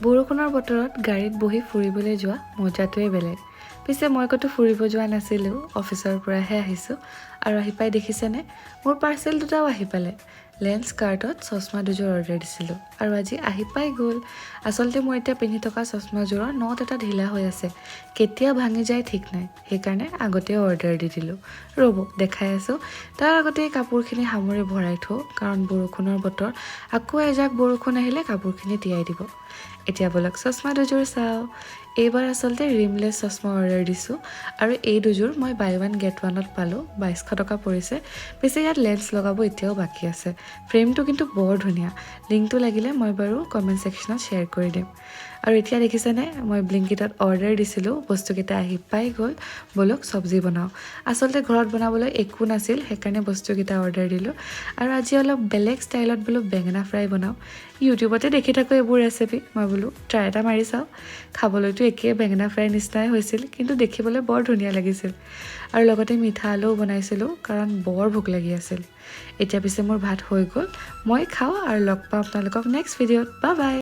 বৰষুণৰ বতৰত গাড়ীত বহি ফুৰিবলৈ যোৱা মজাটোৱে বেলেগ। পিছে মই ক'তো ফুৰিব যোৱা নাছিলোঁ, অফিচৰ পৰাহে আহিছোঁ। আৰু আহি পাই দেখিছেনে, মোৰ পাৰ্চেল দুটাও আহি পালে। লেন্স কাৰ্টত চশমা দুযোৰ অৰ্ডাৰ দিছিলোঁ আৰু আজি আহি পাই গ'ল। আচলতে মই এতিয়া পিন্ধি থকা চশমাযোৰৰ নট এটা ঢিলা হৈ আছে, কেতিয়া ভাঙি যায় ঠিক নাই। সেইকাৰণে আগতেও অৰ্ডাৰ দি দিলোঁ। ৰ'ব দেখাই আছোঁ। তাৰ আগতে কাপোৰখিনি সামৰি ভৰাই থওঁ, কাৰণ বৰষুণৰ বতৰ, আকৌ এজাক বৰষুণ আহিলে কাপোৰখিনি তিয়াই দিব। এতিয়া বলক চশমা দুযোৰ চাওঁ। এইবাৰ আচলতে ৰিমলেছ চশমা অৰ্ডাৰ দিছোঁ আৰু এই দুযোৰ মই বাই ওৱান গেট ওৱানত পালোঁ। 2200 টকা পৰিছে। পিছে ইয়াত লেন্স লগাব এতিয়াও বাকী আছে। ফ্ৰেমটো কিন্তু বৰ ধুনীয়া। লিংকটো লাগিলে মই বাৰু কমেণ্ট ছেকশ্যনত শ্বেয়াৰ কৰি দিম। আৰু এতিয়া দেখিছেনে, মই ব্লিংকিটত অৰ্ডাৰ দিছিলোঁ, বস্তুকেইটা আহি পাই গ'ল। বলক চব্জি বনাওঁ। আচলতে ঘৰত বনাবলৈ একো নাছিল, সেইকাৰণে বস্তুকেইটা অৰ্ডাৰ দিলোঁ। আৰু আজি অলপ বেলেগ ষ্টাইলত বোলো বেঙেনা ফ্ৰাই বনাওঁ। ইউটিউবতে দেখি থাকোঁ এইবোৰ ৰেচিপি, মই বোলো ট্ৰাই এটা মাৰি চাওঁ। খাবলৈতো একেই বেঙেনা ফ্ৰাই নিচিনাই হৈছিল, কিন্তু দেখিবলৈ বৰ ধুনীয়া লাগিছিল। আৰু লগতে মিঠা আলুও বনাইছিলোঁ, কাৰণ বৰ ভোক লাগি আছিল। এতিয়া পিছে মোৰ ভাত হৈ গ'ল, মই খাওঁ আৰু লগ পাওঁ আপোনালোকক নেক্সট ভিডিঅ'ত। Bye bye.